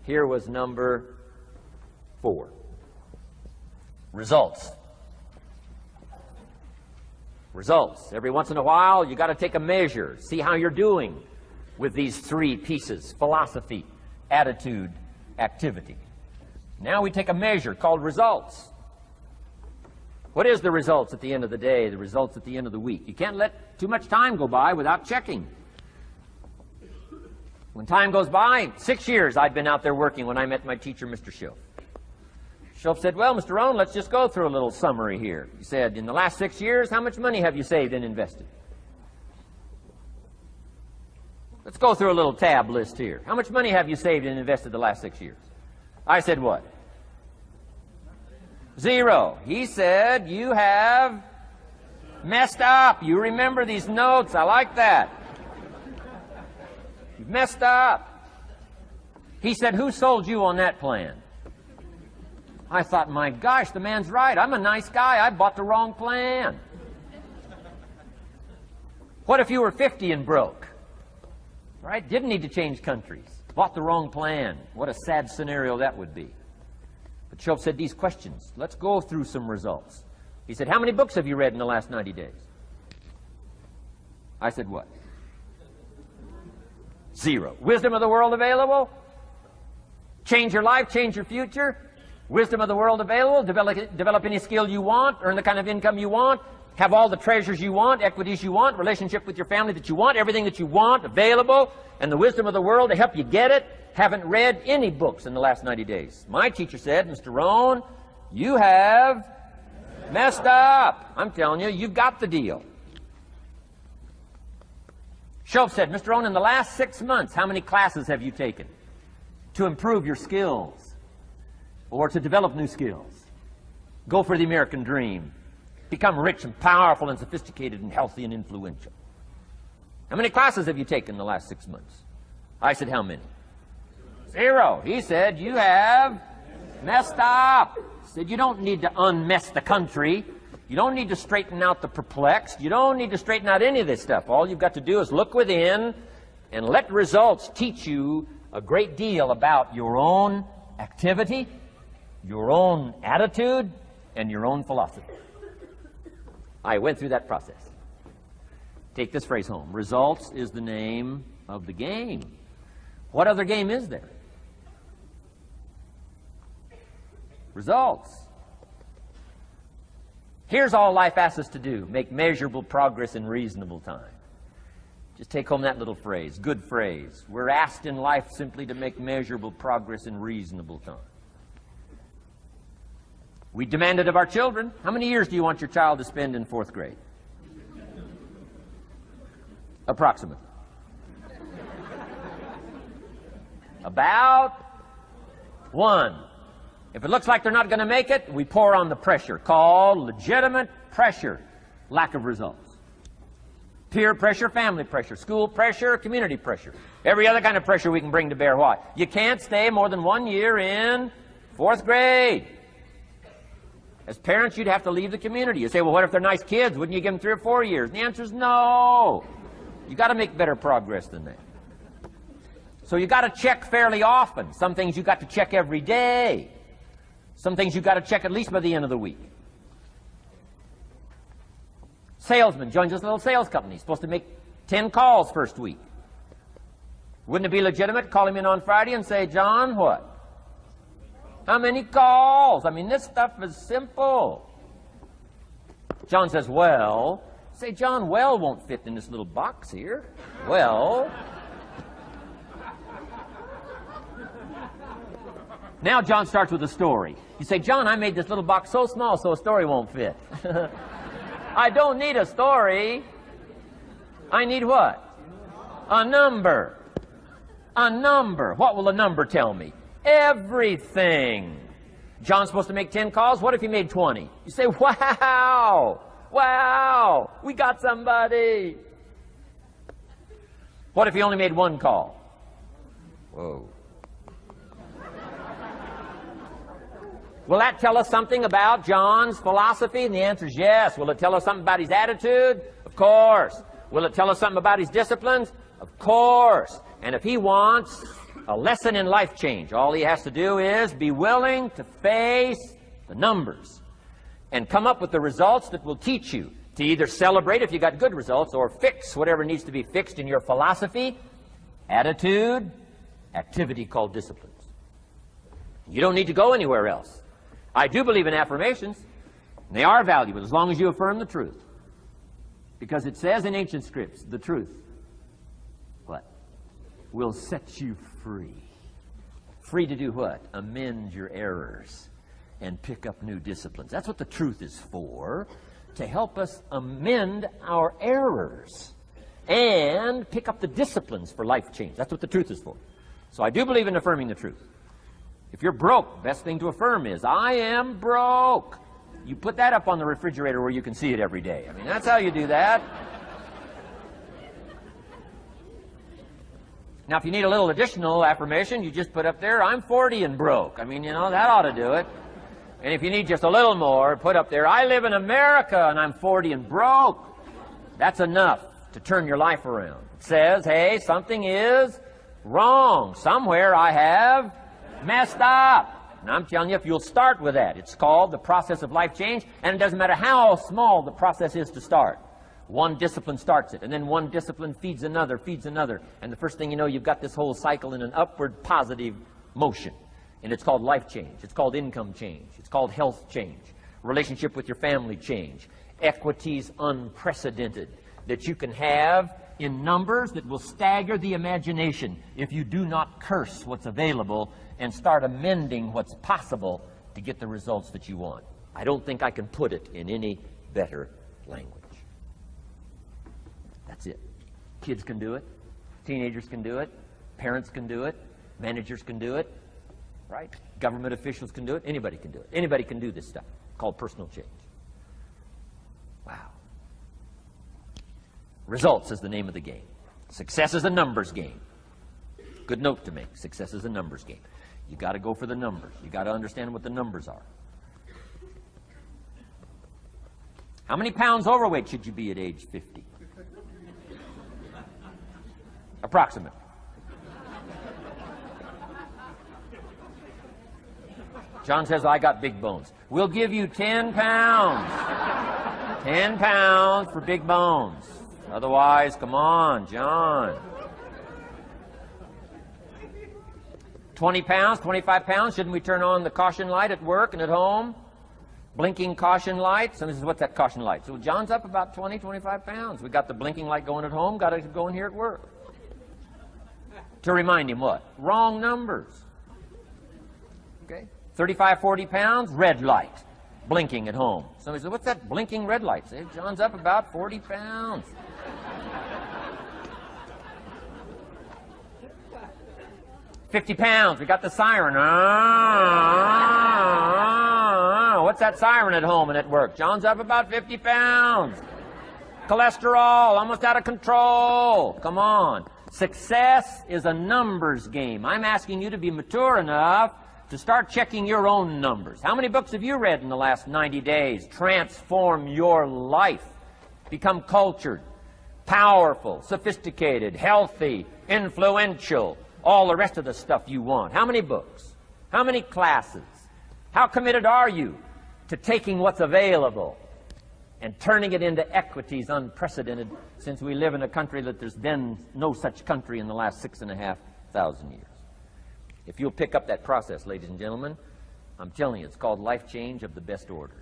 Here was number 4. Results. Results. Every once in a while, you got to take a measure, see how you're doing with these 3 pieces: philosophy, attitude, activity. Now we take a measure called results. What is the results at the end of the day, the results at the end of the week? You can't let too much time go by without checking. When time goes by, 6 years I'd been out there working when I met my teacher, Mr. Schilf. Schilf said, well, Mr. Rohn, let's just go through a little summary here. He said, in the last 6 years, how much money have you saved and invested? Let's go through a little tab list here. How much money have you saved and invested the last 6 years? I said, what? 0. He said, you have messed up. You remember these notes. I like that. You've messed up. He said, who sold you on that plan? I thought, my gosh, the man's right. I'm a nice guy. I bought the wrong plan. What if you were 50 and broke? Right? Didn't need to change countries. Bought the wrong plan. What a sad scenario that would be. But Schilf said these questions. Let's go through some results. He said, how many books have you read in the last 90 days? I said, what? 0. Wisdom of the world available? Change your life, change your future? Wisdom of the world available? Develop any skill you want, earn the kind of income you want, have all the treasures you want, equities you want, relationship with your family that you want, everything that you want available, and the wisdom of the world to help you get it. Haven't read any books in the last 90 days. My teacher said, Mr. Rohn, you have messed up. I'm telling you, you've got the deal. Schilf said, Mr. Rohn, in the last 6 months, how many classes have you taken to improve your skills or to develop new skills? Go for the American dream. Become rich and powerful and sophisticated and healthy and influential. How many classes have you taken in the last 6 months? I said, how many? 0. He said, you have messed up. He said, you don't need to unmess the country. You don't need to straighten out the perplexed. You don't need to straighten out any of this stuff. All you've got to do is look within and let results teach you a great deal about your own activity, your own attitude, and your own philosophy. I went through that process. Take this phrase home. Results is the name of the game. What other game is there? Results. Here's all life asks us to do. Make measurable progress in reasonable time. Just take home that little phrase. Good phrase. We're asked in life simply to make measurable progress in reasonable time. We demand it of our children. How many years do you want your child to spend in 4th grade? Approximately. About 1. If it looks like they're not going to make it, we pour on the pressure, called legitimate pressure, lack of results. Peer pressure, family pressure, school pressure, community pressure. Every other kind of pressure we can bring to bear. Why? You can't stay more than 1 year in 4th grade. As parents, you'd have to leave the community. You say, well, what if they're nice kids? Wouldn't you give them 3 or 4 years? And the answer is no. You got to make better progress than that. So you got to check fairly often. Some things you got to check every day. Some things you got to check at least by the end of the week. Salesman joins this little sales company. He's supposed to make 10 calls first week. Wouldn't it be legitimate to call him in on Friday and say, John, what? How many calls? I mean, this stuff is simple. John says, well. Say, John, well won't fit in this little box here. Well. Now John starts with a story. You say, John, I made this little box so small so a story won't fit. I don't need a story. I need what? A number. A number. What will a number tell me? Everything. John's supposed to make 10 calls. What if he made 20? You say, wow. Wow. We got somebody. What if he only made 1 call? Whoa. Will that tell us something about John's philosophy? And the answer is yes. Will it tell us something about his attitude? Of course. Will it tell us something about his disciplines? Of course. And if he wants a lesson in life change. All he has to do is be willing to face the numbers and come up with the results that will teach you to either celebrate if you got good results or fix whatever needs to be fixed in your philosophy, attitude, activity called disciplines. You don't need to go anywhere else. I do believe in affirmations. They are valuable as long as you affirm the truth. Because it says in ancient scripts, the truth, what? Will set you free. Free to do what? Amend your errors and pick up new disciplines. That's what the truth is for, to help us amend our errors and pick up the disciplines for life change. That's what the truth is for. So I do believe in affirming the truth. If you're broke, best thing to affirm is, I am broke. You put that up on the refrigerator where you can see it every day. I mean, that's how you do that. Now, if you need a little additional affirmation, you just put up there, I'm 40 and broke. I mean, you know, that ought to do it. And if you need just a little more, put up there, I live in America and I'm 40 and broke. That's enough to turn your life around. It says, hey, something is wrong. Somewhere I have messed up. And I'm telling you, if you'll start with that, it's called the process of life change, and it doesn't matter how small the process is to start. One discipline starts it, and then one discipline feeds another, and the first thing you know, you've got this whole cycle in an upward positive motion. And it's called life change. It's called income change. It's called health change. Relationship with your family change. Equities unprecedented that you can have in numbers that will stagger the imagination if you do not curse what's available and start amending what's possible to get the results that you want. I don't think I can put it in any better language. That's it. Kids can do it. Teenagers can do it. Parents can do it. Managers can do it. Right? Government officials can do it. Anybody can do it. Anybody can do this stuff called personal change. Wow. Results is the name of the game. Success is a numbers game. Good note to make. Success is a numbers game. You got to go for the numbers. You got to understand what the numbers are. How many pounds overweight should you be at age 50? Approximate. John says, I got big bones. We'll give you 10 pounds. 10 pounds for big bones. Otherwise, come on, John. 20 pounds, 25 pounds. Shouldn't we turn on the caution light at work and at home? Blinking caution light. Somebody says, what's that caution light? So John's up about 20, 25 pounds. We got the blinking light going at home, got it going here at work. To remind him what? Wrong numbers. Okay? 35, 40 pounds, red light. Blinking at home. Somebody says, what's that blinking red light? Say, John's up about 40 pounds. 50 pounds, we got the siren. What's that siren at home and at work? John's up about 50 pounds. Cholesterol, almost out of control. Come on. Success is a numbers game. I'm asking you to be mature enough to start checking your own numbers. How many books have you read in the last 90 days? Transform your life. Become cultured, powerful, sophisticated, healthy, influential, all the rest of the stuff you want. How many books? How many classes? How committed are you to taking what's available and turning it into equities unprecedented, since we live in a country that there's been no such country in the last 6,500 years? If you'll pick up that process, ladies and gentlemen, I'm telling you, it's called life change of the best order.